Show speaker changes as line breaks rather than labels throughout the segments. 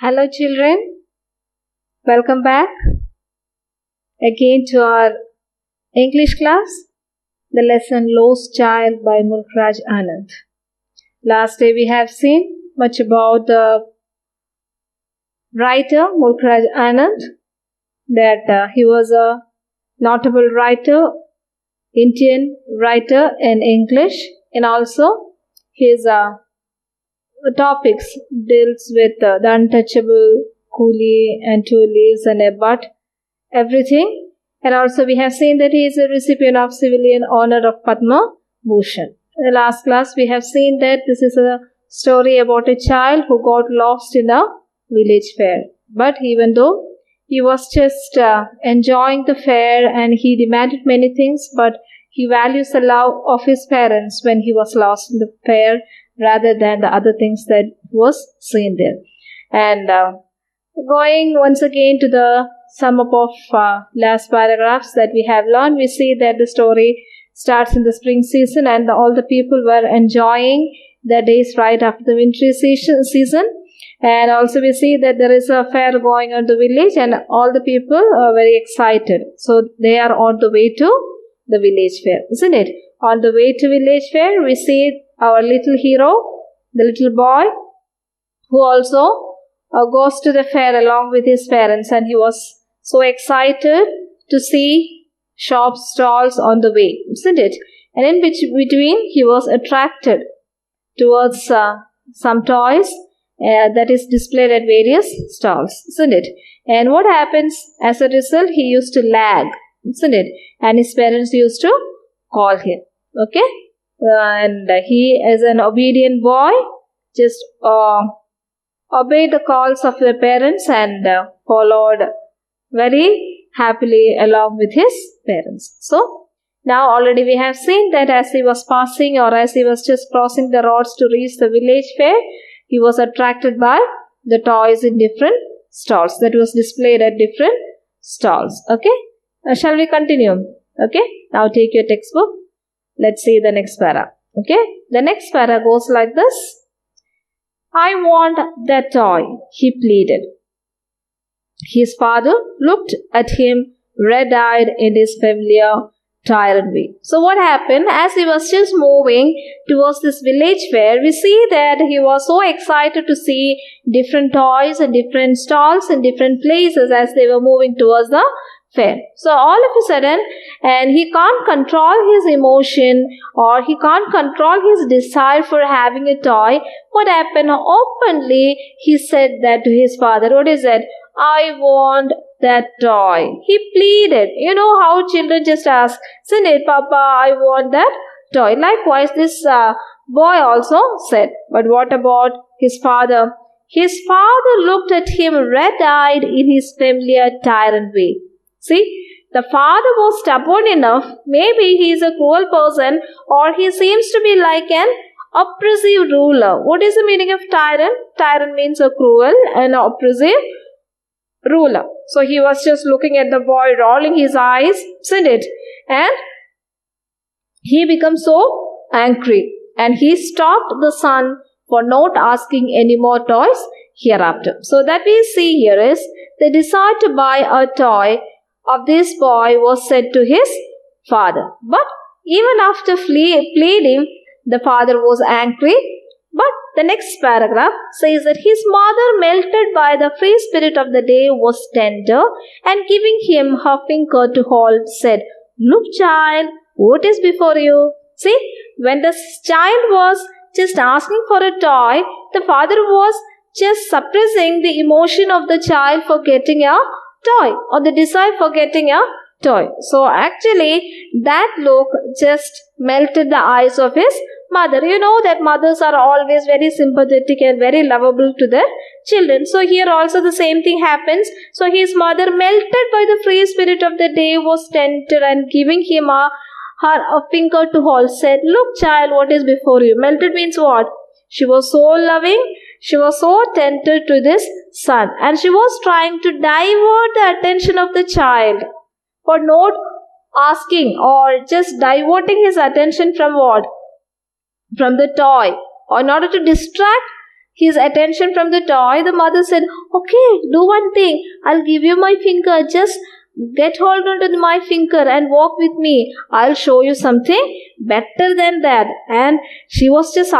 Hello children, welcome back again to our English class, the lesson Lost Child by Mulk Raj Anand. Last day we have seen much about the writer Mulk Raj Anand, that he was a notable writer, Indian writer in English, and also his topics deals with the untouchable, coolie and two leaves and a butt, everything. And also we have seen that he is a recipient of civilian honor of Padma Bhushan. In the last class we have seen that this is a story about a child who got lost in a village fair. But even though he was just enjoying the fair and he demanded many things, but he values the love of his parents when he was lost in the fair rather than the other things that was seen there. And going once again to the sum up of last paragraphs that we have learned, we see that the story starts in the spring season and all the people were enjoying the days right after the wintry season. And also we see that there is a fair going on the village and all the people are very excited. So they are on the way to the village fair, isn't it? On the way to village fair, we see our little hero, the little boy, who also goes to the fair along with his parents, and he was so excited to see shop stalls on the way, isn't it? And in between, he was attracted towards some toys that is displayed at various stalls, isn't it? And what happens as a result? He used to lag, isn't it? And his parents used to call him, okay? And he, as an obedient boy, just obeyed the calls of the parents and followed very happily along with his parents. So now already we have seen that as he was passing or as he was just crossing the roads to reach the village fair, he was attracted by the toys in different stalls that was displayed at different stalls. Okay, shall we continue? Okay, now take your textbook. Let's see the next para. Okay, the next para goes like this. I want that toy, he pleaded. His father looked at him red-eyed in his familiar tyrant way. So what happened? As he was just moving towards this village fair, we see that he was so excited to see different toys and different stalls in different places as they were moving towards the fair. So all of a sudden, and he can't control his emotion or he can't control his desire for having a toy. What happened? Openly, he said that to his father. What is that? I want that toy. He pleaded. You know how children just ask, isn't it, Papa, I want that toy. Likewise, this boy also said. But what about his father? His father looked at him red-eyed in his familiar tyrant way. See, the father was stubborn enough. Maybe he is a cruel person or he seems to be like an oppressive ruler. What is the meaning of tyrant? Tyrant means a cruel and oppressive ruler. So he was just looking at the boy, rolling his eyes, isn't it? And he became so angry and he stopped the son for not asking any more toys hereafter. So that we see here is the desire to buy a toy of this boy was said to his father. But even after pleading, the father was angry. But the next paragraph says that his mother, melted by the free spirit of the day, was tender and giving him her finger to hold, said, Look, child, what is before you? See, when the child was just asking for a toy, the father was just suppressing the emotion of the child for getting a toy or the desire for getting a toy. So actually that look just melted the eyes of his mother. You know that mothers are always very sympathetic and very lovable to their children. So here also the same thing happens. So his mother, melted by the free spirit of the day, was tender and giving him her finger to hold, said, Look, child, what is before you? Melted means what? She was so loving, she was so tender to this son, and she was trying to divert the attention of the child for not asking or just diverting his attention from what? From the toy, or in order to distract his attention from the toy, the mother said, okay, do one thing. I'll give you my finger. Just get hold onto my finger and walk with me. I'll show you something better than that. And she was just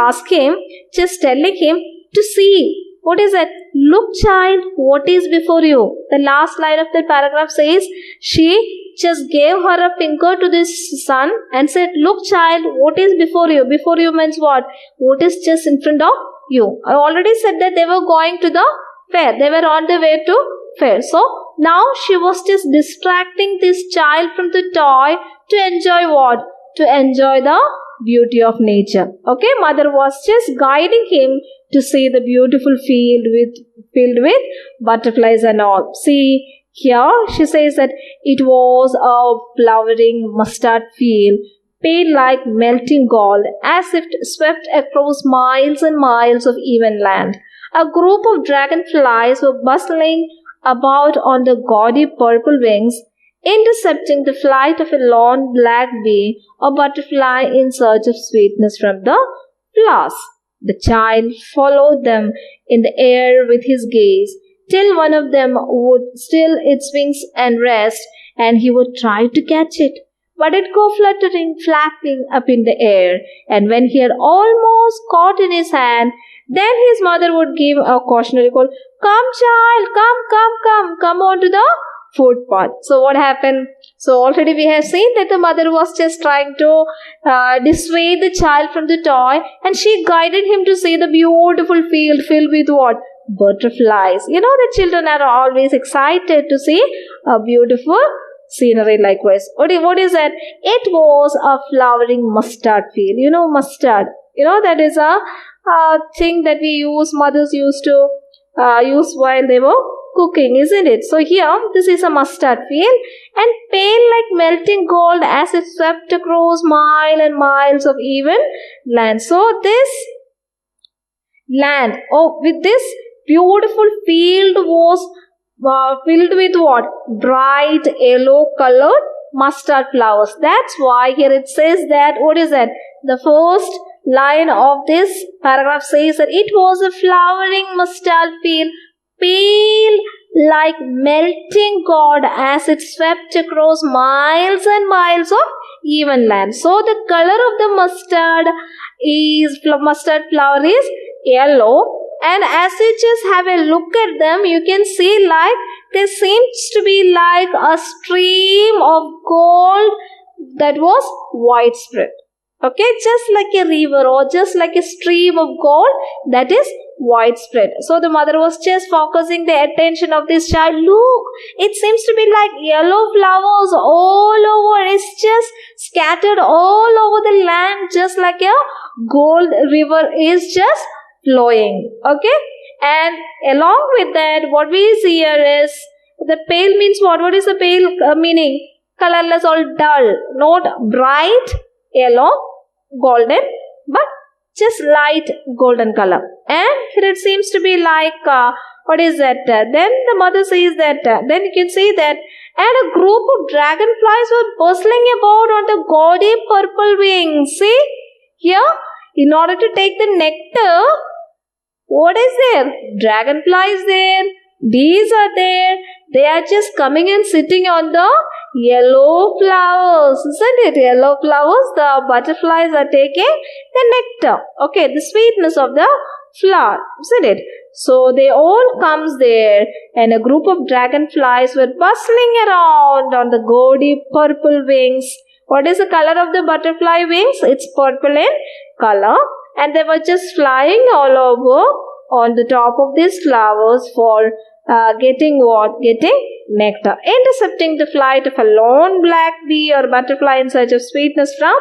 telling him to see. What is it? Look, child, what is before you? The last line of the paragraph says, she just gave her a finger to this son and said, look, child, what is before you? Before you means what? What is just in front of you? I already said that they were going to the fair. They were on the way to fair. So now she was just distracting this child from the toy to enjoy what? To enjoy the beauty of nature. Okay, mother was just guiding him to see the beautiful filled with butterflies and all. See here, she says that it was a flowering mustard field, pale like melting gold, as if swept across miles and miles of even land. A group of dragonflies were bustling about on the gaudy purple wings, intercepting the flight of a lone black bee or butterfly in search of sweetness from the flowers. The child followed them in the air with his gaze, till one of them would still its wings and rest, and he would try to catch it. But it go fluttering, flapping up in the air, and when he had almost caught in his hand, then his mother would give a cautionary call, come child, come on to the footpath. So what happened? So already we have seen that the mother was just trying to dissuade the child from the toy, and she guided him to see the beautiful field filled with what? Butterflies. You know, the children are always excited to see a beautiful scenery likewise. What is that? It was a flowering mustard field. You know, mustard. You know, that is a thing that mothers used to use while they were cooking, isn't it? So here, this is a mustard field, and pale like melting gold as it swept across miles and miles of even land. So this land, with this beautiful field was filled with what? Bright yellow colored mustard flowers. That's why here it says that, what is that? The first line of this paragraph says that it was a flowering mustard field, pale like melting gold as it swept across miles and miles of even land. So the color of the mustard flower is yellow, and as you just have a look at them, you can see like there seems to be like a stream of gold that was widespread. Okay, just like a river or just like a stream of gold that is widespread. So the mother was just focusing the attention of this child. Look, it seems to be like yellow flowers all over. It's just scattered all over the land, just like a gold river is just flowing. Okay, and along with that, what we see here is the pale means what? What is the pale meaning? Colorless or dull, not bright yellow, golden, but just light golden color. And here it seems to be like what is that? Then the mother says that then you can see that, and a group of dragonflies were bustling about on the gaudy purple wings. See here, in order to take the nectar, what is there? Dragonflies there, bees are there. They are just coming and sitting on the yellow flowers, isn't it? Yellow flowers, the butterflies are taking the nectar. Okay, the sweetness of the flower, isn't it? So they all comes there, and a group of dragonflies were bustling around on the gaudy purple wings. What is the color of the butterfly wings? It's purple in color, and they were just flying all over on the top of these flowers for getting what? Getting nectar, intercepting the flight of a lone black bee or butterfly in search of sweetness from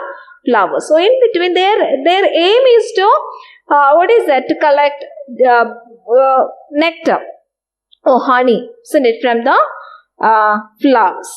flowers. So in between, their aim is to what is that? To collect nectar or honey, isn't it, from the flowers.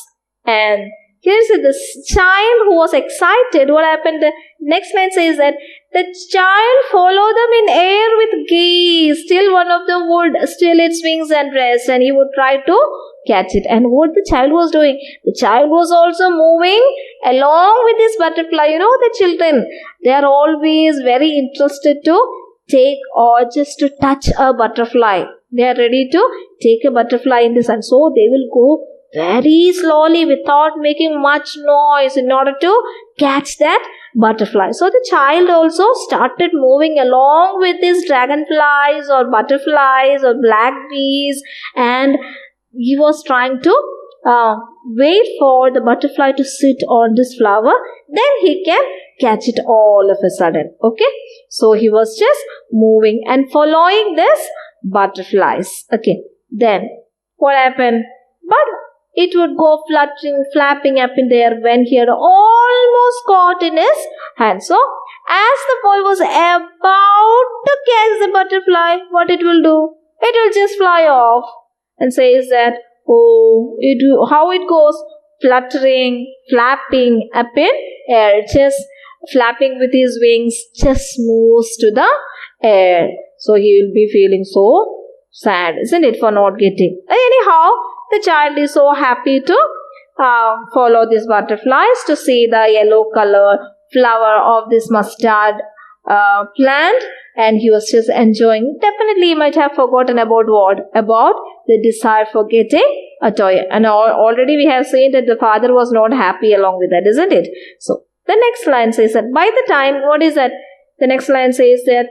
And here's this child who was excited. What happened? The next line says that the child followed them in air with gaze, till one of them would still its wings and rest, and he would try to catch it. And what the child was doing? The child was also moving along with this butterfly. You know, the children, they are always very interested to take or just to touch a butterfly. They are ready to take a butterfly in the sun. So they will go very slowly without making much noise in order to catch that butterfly. So the child also started moving along with these dragonflies or butterflies or black bees, and he was trying to wait for the butterfly to sit on this flower, then he can catch it all of a sudden. Okay, so he was just moving and following this butterflies. Okay, then what happened? But it would go fluttering, flapping up in the air when he had almost caught in his hand. So as the boy was about to catch the butterfly, what it will do? It will just fly off and says that, oh, how it goes? Fluttering, flapping up in air, just flapping with his wings, just moves to the air. So he will be feeling so sad, isn't it, for not getting. Anyhow, the child is so happy to follow these butterflies to see the yellow color flower of this mustard plant, and he was just enjoying. Definitely he might have forgotten about what? About the desire for getting a toy. And already we have seen that the father was not happy along with that, isn't it? So the next line says that by the time, what is that? The next line says that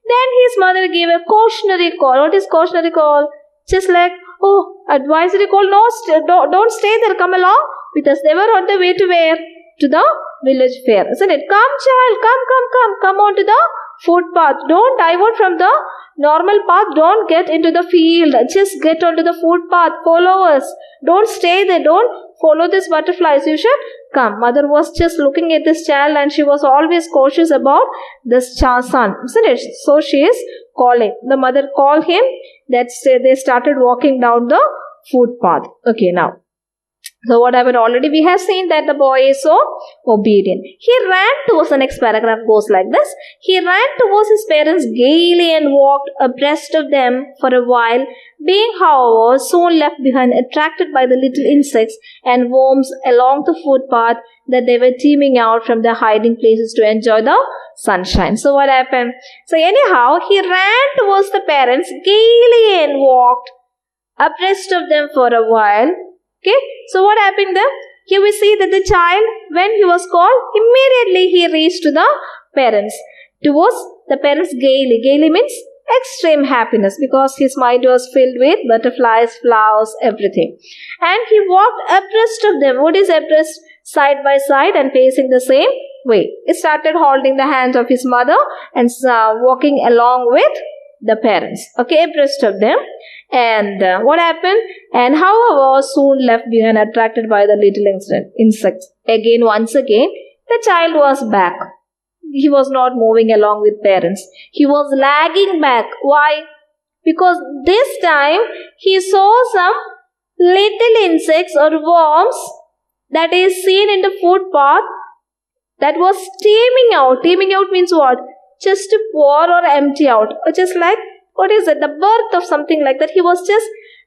then his mother gave a cautionary call. What is cautionary call? Just like, oh, advisory call. No, don't stay there. Come along with us. They were on the way to where? To the village fair, isn't it? Come, child, come on to the footpath. Don't divert from the normal path. Don't get into the field. Just get onto the footpath. Follow us. Don't stay there. Don't follow these butterflies. You should come. Mother was just looking at this child, and she was always cautious about this son, isn't it? So she is calling. The mother called him. They started walking down the footpath. Okay, now. So what happened? Already we have seen that the boy is so obedient. He ran towards, the next paragraph goes like this. He ran towards his parents gaily and walked abreast of them for a while, being, however, soon left behind, attracted by the little insects and worms along the footpath that they were teeming out from their hiding places to enjoy the sunshine. So what happened? So anyhow, he ran towards the parents gaily and walked abreast of them for a while. Okay, so what happened then? Here we see that the child, when he was called, immediately he reached to the parents. Towards the parents gaily. Gaily means extreme happiness, because his mind was filled with butterflies, flowers, everything. And he walked abreast of them. What is abreast? Side by side and facing the same way. He started holding the hands of his mother and walking along with the parents. Okay, abreast of them. And what happened? And however, soon left behind, attracted by the little insects. Once again, the child was back. He was not moving along with parents. He was lagging back. Why? Because this time he saw some little insects or worms that is seen in the footpath that was steaming out. Steaming out means what? Just to pour or empty out. Or just like, what is it? The birth of something like that. He was just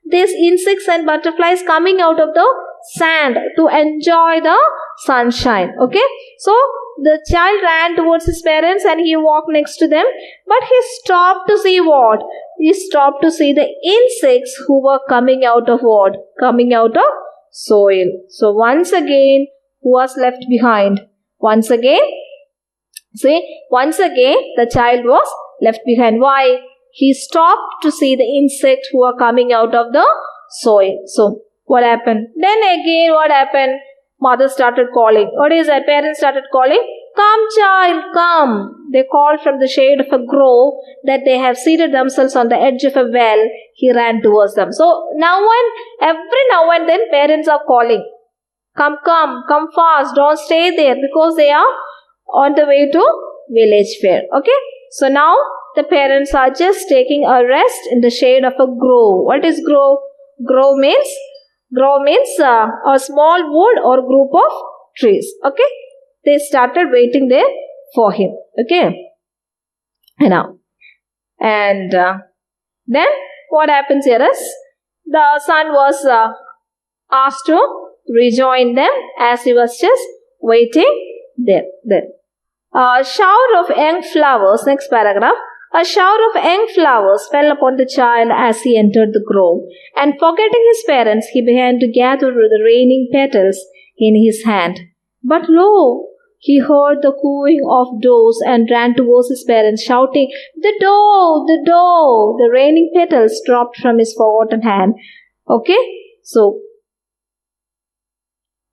these insects and butterflies coming out of the sand to enjoy the sunshine. Okay. So the child ran towards his parents and he walked next to them. But he stopped to see what? He stopped to see the insects who were coming out of what? Coming out of soil. So once again, who was left behind? Once again, the child was left behind. Why? He stopped to see the insects who were coming out of the soil. So, what happened? Then again, what happened? Mother started calling. What is that? Parents started calling. Come, child, come. They called from the shade of a grove that they have seated themselves on the edge of a well. He ran towards them. So, every now and then, parents are calling. Come fast. Don't stay there, because they are on the way to village fair. Okay. So now the parents are just taking a rest in the shade of a grove. What is grove? Grove means a small wood or group of trees. Okay. They started waiting there for him. Okay. And then what happens here is the son was asked to rejoin them as he was just waiting there. A shower of young flowers, next paragraph. A shower of young flowers fell upon the child as he entered the grove, and forgetting his parents, he began to gather the raining petals in his hand. But lo, he heard the cooing of doves and ran towards his parents, shouting, "The dove, the dove!" The raining petals dropped from his forgotten hand. Okay, so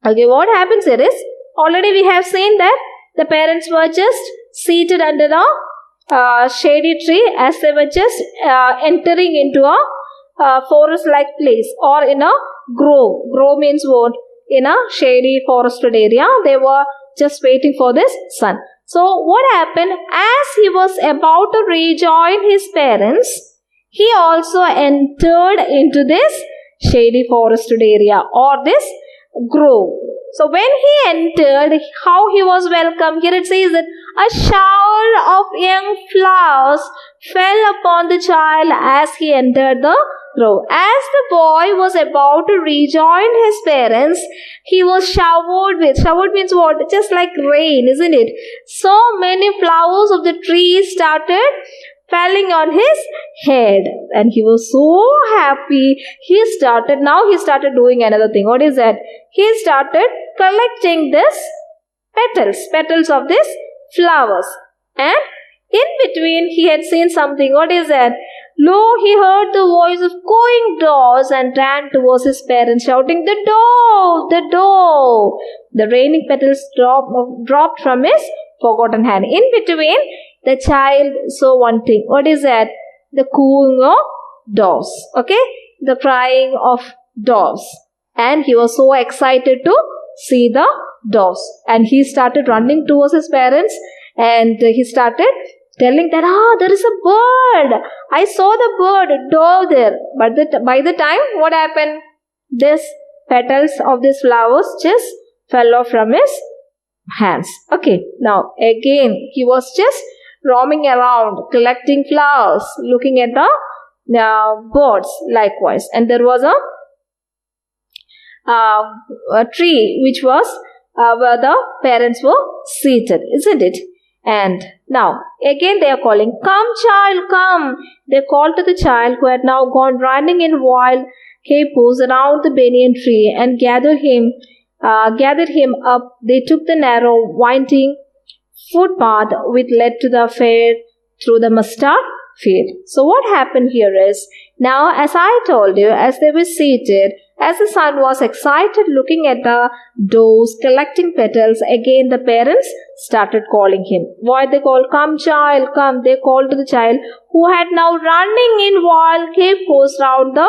what happens here is, already we have seen that the parents were just seated under a shady tree as they were just entering into a forest-like place or in a grove. Grove means what? In a shady forested area. They were just waiting for this sun. So what happened? As he was about to rejoin his parents, he also entered into this shady forested area or this grove. So when he entered, how he was welcomed? Here it says that a shower of young flowers fell upon the child as he entered the grove. As the boy was about to rejoin his parents, he was showered with. Showered means what? Just like rain, isn't it? So many flowers of the tree started falling on his head, and he was so happy. He started doing another thing. What is that? He started collecting this petals of this flowers, and in between he had seen something. What is that? Lo, he heard the voice of cooing doves and ran towards his parents, shouting, "The dove, the dove!" The raining petals dropped from his forgotten hand. In between, the child saw one thing. What is that? The cooing of doves. Okay? The crying of doves. And he was so excited to see the doves. And he started running towards his parents, and he started telling that, there is a bird. I saw the bird, a dove there. But by the time, what happened? These petals of these flowers just fell off from his hands. Okay, now again, he was just roaming around, collecting flowers, looking at the birds likewise. And there was a tree which was where the parents were seated, isn't it? And now again they are calling, "Come, child, come!" They called to the child, who had now gone running in wild capers around the banyan tree, and gathered him up. They took the narrow, winding footpath which led to the fair through the mustard field. So what happened here is, now as I told you, as they were seated, as the son was excited looking at the doves collecting petals, again the parents started calling him. Why they called? "Come, child, come!" They called to the child, who had now running in wild capers round the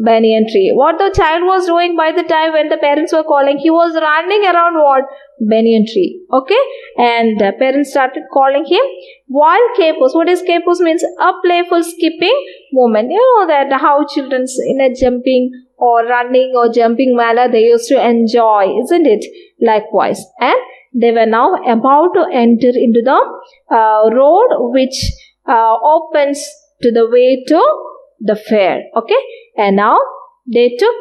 banyan tree. What the child was doing by the time when the parents were calling? He was running around what? Banyan tree. Okay? And the parents started calling him wild capers. What is capers? Means a playful skipping movement. You know that how children in a jumping or running or jumping manner they used to enjoy, isn't it? Likewise. And they were now about to enter into the road which opens to the way to the fair. Okay? And now they took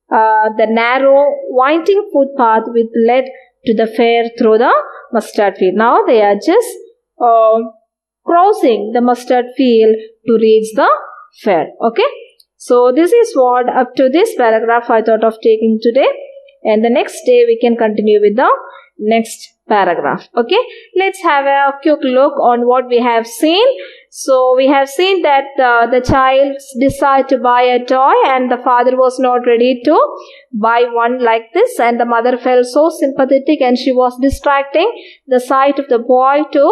the narrow winding footpath which led to the fair through the mustard field. Now they are just crossing the mustard field to reach the fair. Okay? So this is what up to this paragraph I thought of taking today, and the next day we can continue with the next paragraph. Okay, let's have a quick look on what we have seen. So we have seen that the child decided to buy a toy, and the father was not ready to buy one like this, and the mother felt so sympathetic, and she was distracting the sight of the boy to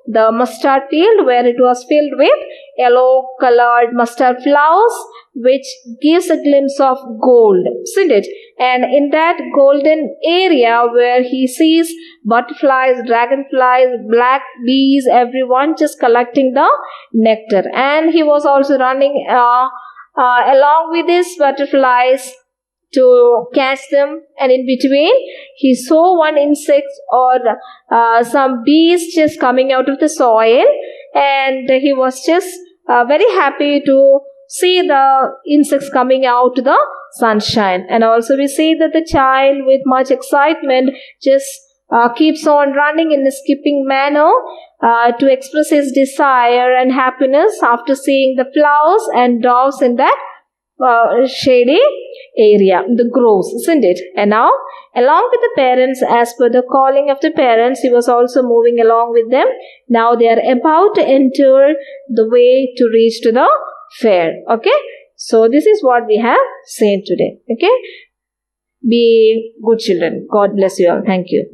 the mustard field, where it was filled with yellow colored mustard flowers, which gives a glimpse of gold, isn't it? And in that golden area where he sees butterflies, dragonflies, black bees, everyone just collecting the nectar. And he was also running along with these butterflies to catch them, and in between he saw one insect or some bees just coming out of the soil, and he was just very happy to see the insects coming out to the sunshine. And also we see that the child with much excitement just keeps on running in a skipping manner to express his desire and happiness after seeing the flowers and doves in that shady area, the groves, isn't it? And now, along with the parents, as per the calling of the parents, he was also moving along with them. Now they are about to enter the way to reach to the fair. Okay, so this is what we have seen today. Okay, be good children. God bless you all. Thank you.